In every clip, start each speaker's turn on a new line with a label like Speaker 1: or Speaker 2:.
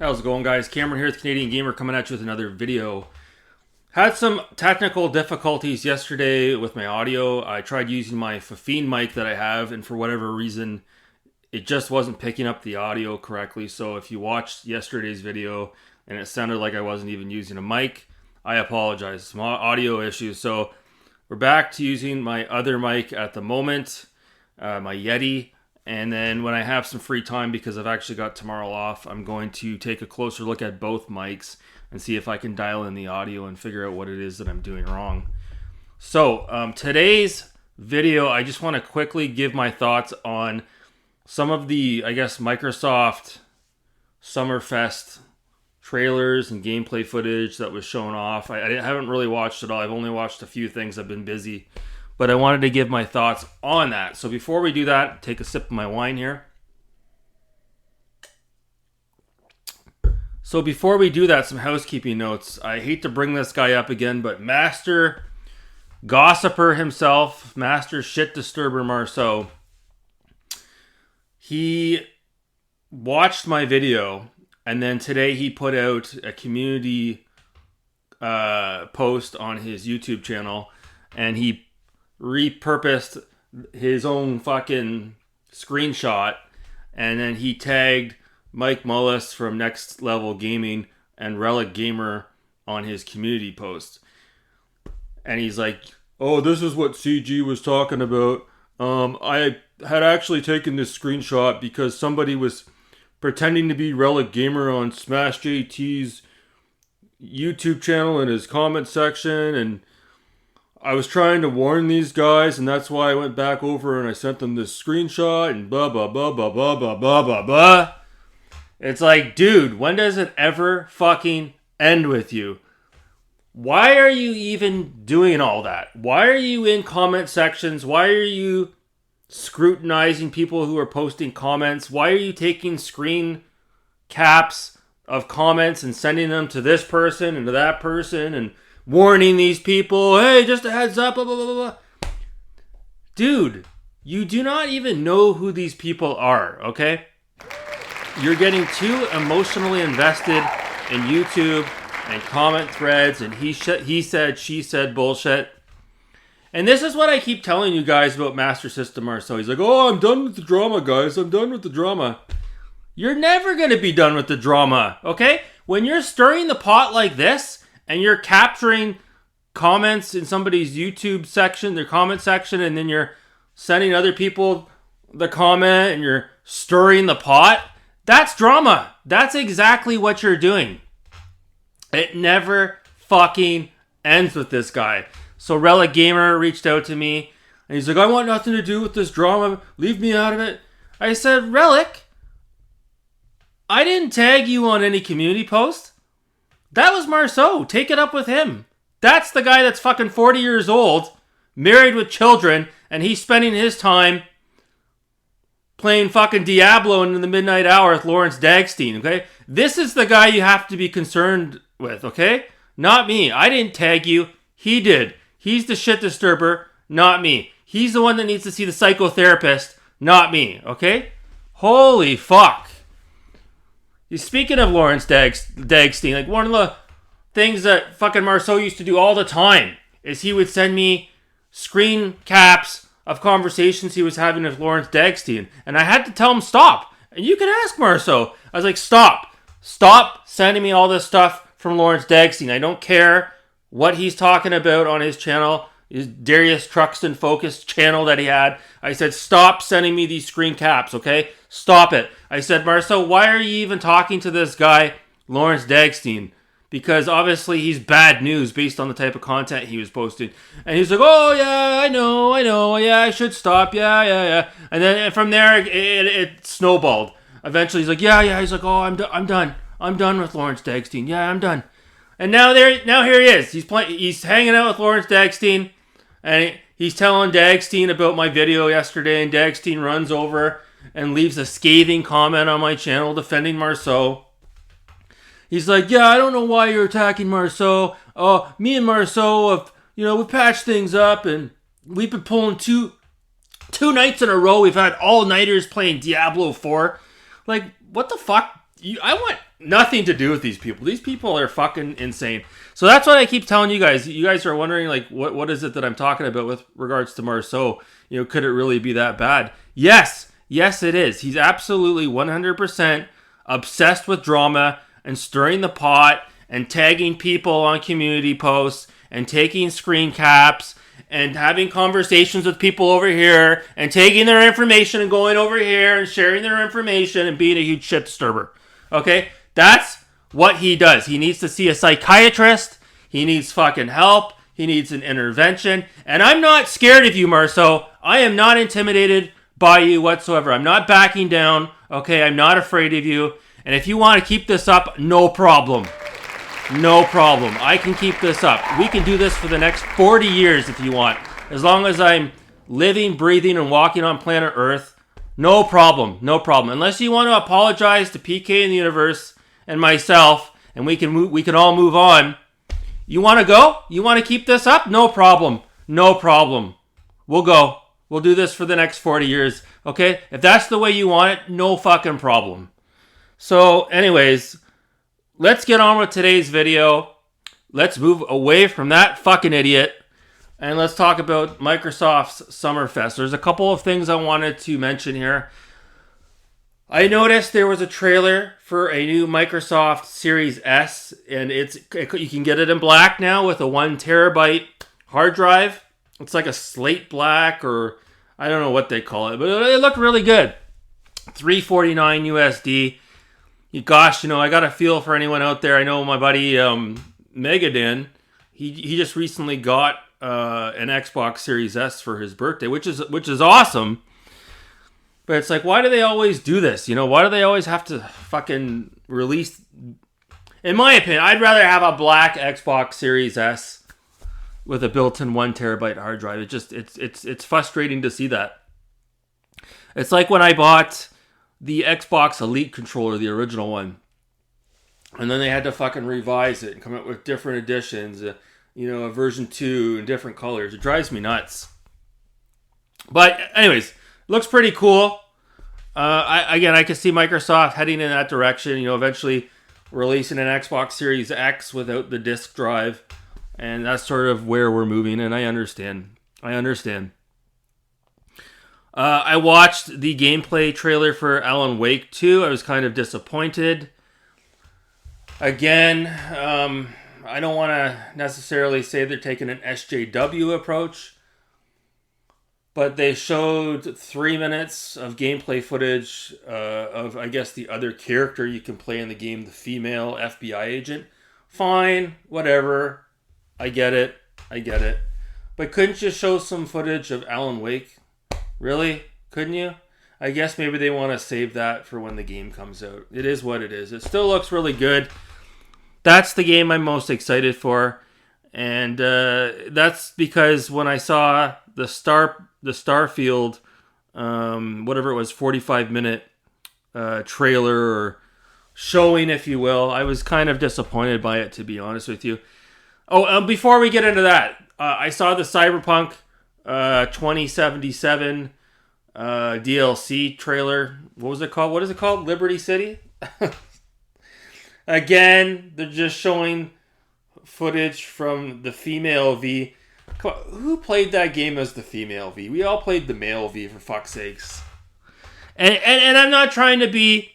Speaker 1: How's it going, guys? Cameron here, the Canadian Gamer, coming at you with another video. Had some technical difficulties yesterday with my audio. I tried using my Fifine mic that I have, and for whatever reason, it just wasn't picking up the audio correctly. So if you watched yesterday's video and it sounded like I wasn't even using a mic, I apologize. Some audio issues. So we're back to using my other mic at the moment, my Yeti. And then when I have some free time, because I've actually got tomorrow off, I'm going to take a closer look at both mics and see if I can dial in the audio and figure out what it is that I'm doing wrong. So today's video, I just want to quickly give my thoughts on some of the, Microsoft Summerfest trailers and gameplay footage that was shown off. I haven't really watched it all. I've only watched a few things. I've been busy. But I wanted to give my thoughts on that. So before we do that, take a sip of my wine here. So before we do that, some housekeeping notes. I hate to bring this guy up again, but Master Gossiper himself, Master Shit Disturber Marceau, he watched my video, and then today he put out a community post on his YouTube channel, and he repurposed his own fucking screenshot, and then he tagged Mike Mullis from Next Level Gaming and Relic Gamer on his community post. And he's like, "Oh, this is what CG was talking about. I had actually taken this screenshot because somebody was pretending to be Relic Gamer on Smash JT's YouTube channel in his comment section, and I was trying to warn these guys, and that's why I went back over and I sent them this screenshot and blah, blah, blah, blah, blah, blah, blah, blah, blah." It's like, dude, when does it ever fucking end with you? Why are you even doing all that? Why are you in comment sections? Why are you scrutinizing people who are posting comments? Why are you taking screen caps of comments and sending them to this person and to that person and warning these people, hey, just a heads up, blah, blah, blah, blah. Dude, you do not even know who these people are, okay? You're getting too emotionally invested in YouTube and comment threads and he said, she said bullshit. And this is what I keep telling you guys about Master System Marceau. He's like, "Oh, I'm done with the drama, guys. I'm done with the drama." You're never going to be done with the drama, okay? When you're stirring the pot like this, and you're capturing comments in somebody's YouTube section, their comment section, and then you're sending other people the comment and you're stirring the pot, that's drama. That's exactly what you're doing. It never fucking ends with this guy. So Relic Gamer reached out to me and he's like, "I want nothing to do with this drama. Leave me out of it." I said, "Relic, I didn't tag you on any community post. That was Marceau. Take it up with him. That's the guy that's fucking 40 years old, married with children, and he's spending his time playing fucking Diablo in the midnight hour with Lawrence Dagstein, okay? This is the guy you have to be concerned with, okay? Not me. I didn't tag you. He did. He's the shit disturber, not me. He's the one that needs to see the psychotherapist, not me, okay? Holy fuck. Speaking of Lawrence Dagstein, like one of the things that fucking Marceau used to do all the time is he would send me screen caps of conversations he was having with Lawrence Dagstein. And I had to tell him stop. And you can ask Marceau. I was like, stop. Stop sending me all this stuff from Lawrence Dagstein. I don't care what he's talking about on his channel, his Darius Truxton focused channel that he had. I said, stop sending me these screen caps, okay? Stop it. I said, "Marceau, why are you even talking to this guy, Lawrence Dagstein? Because obviously he's bad news based on the type of content he was posting." And he's like, "Oh, yeah, I know. Yeah, I should stop. Yeah. And then from there, it snowballed. Eventually, he's like, yeah. He's like, "Oh, I'm done. I'm done with Lawrence Dagstein. Yeah, I'm done." And now here he is. He's hanging out with Lawrence Dagstein, and he's telling Dagstein about my video yesterday, and Dagstein runs over and leaves a scathing comment on my channel defending Marceau. He's like, "Yeah, I don't know why you're attacking Marceau. Me and Marceau have, we patched things up, and we've been pulling two nights in a row. We've had all-nighters playing Diablo 4. Like, what the fuck? I want nothing to do with these people. These people are fucking insane. So that's what I keep telling you guys. You guys are wondering, like, what is it that I'm talking about with regards to Marceau? You know, could it really be that bad? Yes, it is. He's absolutely 100% obsessed with drama and stirring the pot and tagging people on community posts and taking screen caps and having conversations with people over here and taking their information and going over here and sharing their information and being a huge shit disturber. Okay? That's what he does. He needs to see a psychiatrist. He needs fucking help. He needs an intervention. And I'm not scared of you, Marceau. I am not intimidated by you whatsoever. I'm not backing down. Okay? I'm not afraid of you. And if you want to keep this up, no problem. No problem. I can keep this up. We can do this for the next 40 years if you want. As long as I'm living, breathing, and walking on planet Earth, no problem. No problem. Unless you want to apologize to PK in the universe and myself, and we can all move on. You want to go? You want to keep this up? No problem. No problem. We'll go. We'll do this for the next 40 years. Okay? If that's the way you want it, no fucking problem. So, anyways, let's get on with today's video. Let's move away from that fucking idiot. And let's talk about Microsoft's Summerfest. There's a couple of things I wanted to mention here. I noticed there was a trailer for a new Microsoft Series S. And you can get it in black now with a 1 terabyte hard drive. It's like a slate black, or I don't know what they call it. But it looked really good. $349 USD. Gosh, I got a feel for anyone out there. I know my buddy Megadin. He just recently got an Xbox Series S for his birthday, which is awesome. But it's like, why do they always do this? Why do they always have to fucking release? In my opinion, I'd rather have a black Xbox Series S with a built-in 1 terabyte hard drive. It's frustrating to see that. It's like when I bought the Xbox Elite controller, the original one. And then they had to fucking revise it and come up with different editions, a version 2 in different colors. It drives me nuts. But anyways, looks pretty cool. I can see Microsoft heading in that direction, eventually releasing an Xbox Series X without the disc drive. And that's sort of where we're moving, and I understand. I watched the gameplay trailer for Alan Wake 2. I was kind of disappointed. Again, I don't want to necessarily say they're taking an SJW approach, but they showed 3 minutes of gameplay footage of, I guess, the other character you can play in the game, the female FBI agent. Fine, whatever. I get it. But couldn't you show some footage of Alan Wake? Really? Couldn't you? I guess maybe they want to save that for when the game comes out. It is what it is. It still looks really good. That's the game I'm most excited for. And that's because when I saw the Starfield, whatever it was, 45-minute trailer or showing, if you will, I was kind of disappointed by it, to be honest with you. Oh, before we get into that, I saw the Cyberpunk 2077 DLC trailer. What was it called? What is it called? Liberty City? Again, they're just showing footage from the female V. Come on, who played that game as the female V? We all played the male V, for fuck's sakes. And I'm not trying to be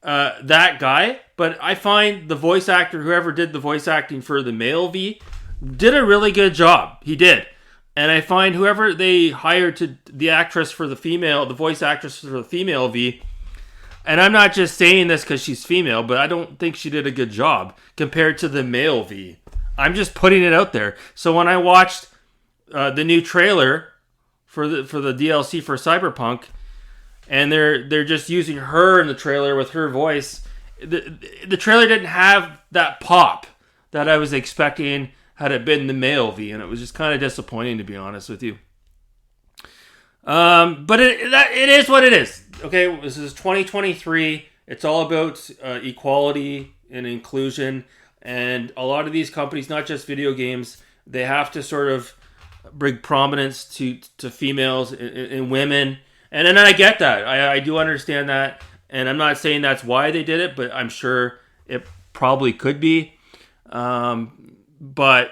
Speaker 1: that guy, but I find the voice actor, whoever did the voice acting for the male V, did a really good job. He did. And I find whoever they hired to the actress for the voice actress for the female V, and I'm not just saying this because she's female, but I don't think she did a good job compared to the male V. I'm just putting it out there. So when I watched the new trailer for the DLC for Cyberpunk, and they're just using her in the trailer with her voice, the trailer didn't have that pop that I was expecting had it been the male V, and it was just kind of disappointing, to be honest with you. But it is what it is. Okay, this is 2023. It's all about equality and inclusion, and a lot of these companies, not just video games, they have to sort of bring prominence to females and women. And then I get that. I do understand that. And I'm not saying that's why they did it, but I'm sure it probably could be. But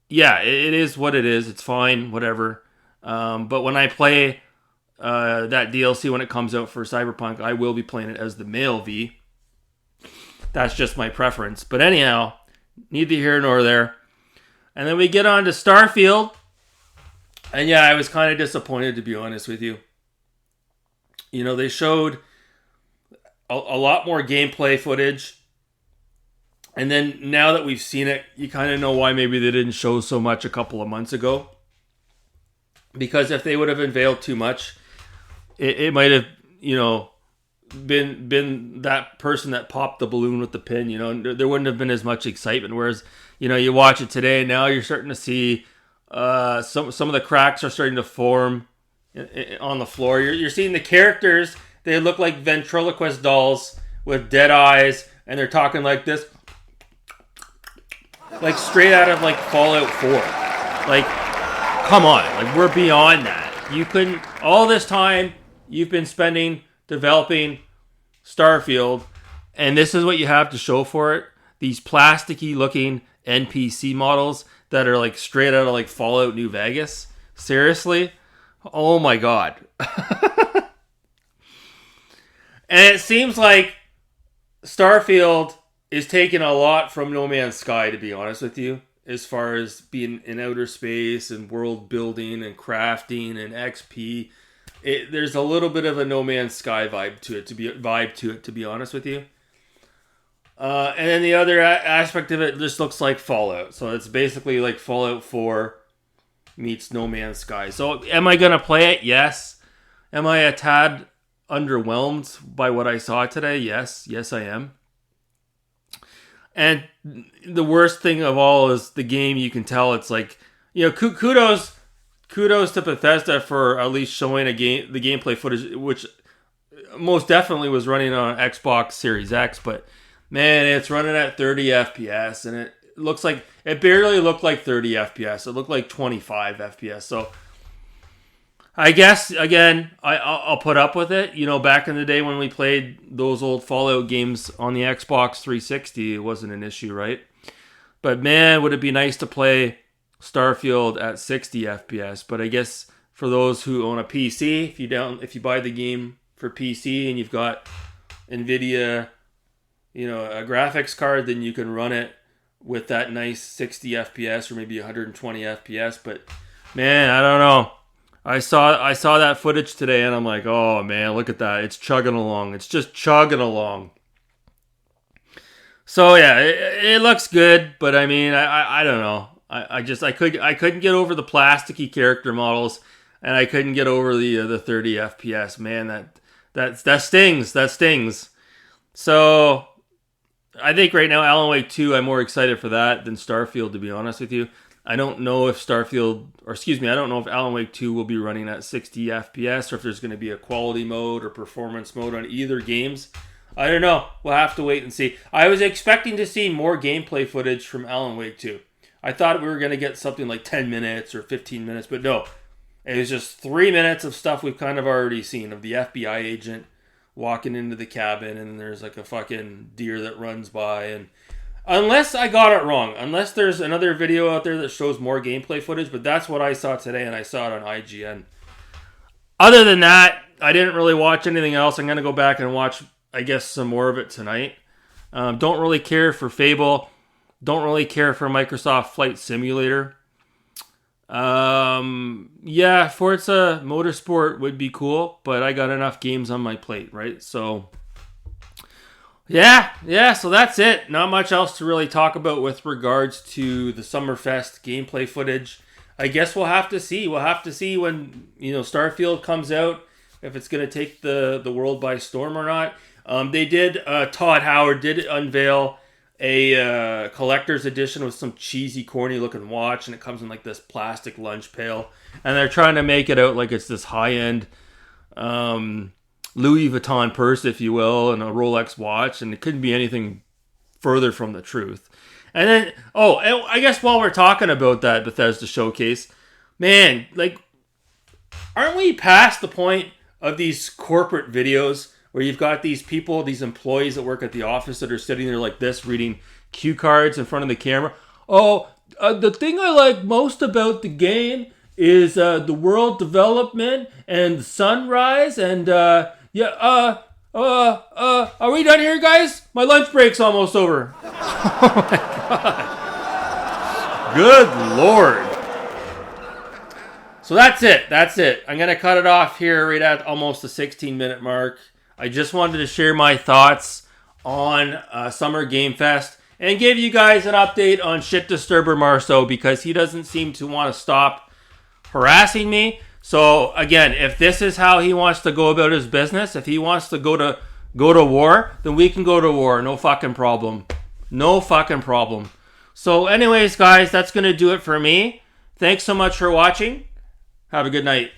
Speaker 1: yeah, it is what it is. It's fine, whatever. But when I play that DLC when it comes out for Cyberpunk, I will be playing it as the male V. That's just my preference. But anyhow, neither here nor there. And then we get on to Starfield. And yeah, I was kind of disappointed, to be honest with you. You know, they showed a lot more gameplay footage. And then now that we've seen it, you kind of know why maybe they didn't show so much a couple of months ago. Because if they would have unveiled too much, it might have, you know, been that person that popped the balloon with the pin. You know, there wouldn't have been as much excitement. Whereas, you know, you watch it today, and now you're starting to see some of the cracks are starting to form on the floor. You're seeing the characters. They look like ventriloquist dolls with dead eyes, and they're talking like this. Like straight out of like Fallout 4. Like, come on. Like, we're beyond that. You couldn't... All this time you've been spending developing Starfield, and this is what you have to show for it. These plasticky looking NPC models that are like straight out of like Fallout New Vegas. Seriously? Oh my god. And it seems like Starfield is taking a lot from No Man's Sky, to be honest with you, as far as being in outer space and world building and crafting and XP. There's a little bit of a No Man's Sky vibe to it, to be honest with you. And then the other aspect of it just looks like Fallout. So it's basically like Fallout 4 meets No Man's Sky. So am I going to play it? Yes. Am I a tad underwhelmed by what I saw today? Yes. Yes, I am. And the worst thing of all is the game, you can tell it's like, you know, kudos to Bethesda for at least showing the gameplay footage, which most definitely was running on Xbox Series X, but man, it's running at 30 FPS, and it looks like, it barely looked like 30 FPS. It looked like 25 FPS. So I guess, again, I'll put up with it. You know, back in the day when we played those old Fallout games on the Xbox 360, it wasn't an issue, right? But man, would it be nice to play Starfield at 60 FPS. But I guess for those who own a PC, if you buy the game for PC and you've got NVIDIA, you know, a graphics card, then you can run it with that nice 60 FPS or maybe 120 FPS. But man, I don't know. I saw that footage today, and I'm like, oh man, look at that! It's chugging along. It's just chugging along. So yeah, it looks good, but I mean, I don't know. I couldn't get over the plasticky character models, and I couldn't get over the 30 FPS. Man, that stings. That stings. So I think right now, Alan Wake 2, I'm more excited for that than Starfield, to be honest with you. I don't know if I don't know if Alan Wake 2 will be running at 60 FPS or if there's going to be a quality mode or performance mode on either games. I don't know. We'll have to wait and see. I was expecting to see more gameplay footage from Alan Wake 2. I thought we were going to get something like 10 minutes or 15 minutes, but no. It was just 3 minutes of stuff we've kind of already seen, of the FBI agent walking into the cabin, and there's like a fucking deer that runs by, and unless I got it wrong, unless there's another video out there that shows more gameplay footage, but that's what I saw today, and I saw it on IGN. Other than that, I didn't really watch anything else. I'm going to go back and watch, I guess, some more of it tonight. Don't really care for Fable. Don't really care for Microsoft Flight Simulator. Yeah, Forza Motorsport would be cool, but I got enough games on my plate, right? So yeah, so that's it. Not much else to really talk about with regards to the Summerfest gameplay footage. I guess we'll have to see. We'll have to see when, you know, Starfield comes out, if it's going to take the world by storm or not. Todd Howard did unveil a collector's edition with some cheesy, corny looking watch, and it comes in like this plastic lunch pail, and they're trying to make it out like it's this high-end Louis Vuitton purse, if you will, and a Rolex watch, and it couldn't be anything further from the truth. And then, I guess while we're talking about that Bethesda showcase, man, like, aren't we past the point of these corporate videos where you've got these people, these employees that work at the office that are sitting there like this, reading cue cards in front of the camera. Oh, the thing I like most about the game is the world development and the sunrise and are we done here, guys? My lunch break's almost over. Oh my God. Good Lord. So that's it. I'm going to cut it off here right at almost the 16-minute mark. I just wanted to share my thoughts on Summer Game Fest and give you guys an update on Shit Disturber Marceau because he doesn't seem to want to stop harassing me. So again, if this is how he wants to go about his business, if he wants to go to war, then we can go to war. No fucking problem. So anyways, guys, that's going to do it for me. Thanks so much for watching. Have a good night.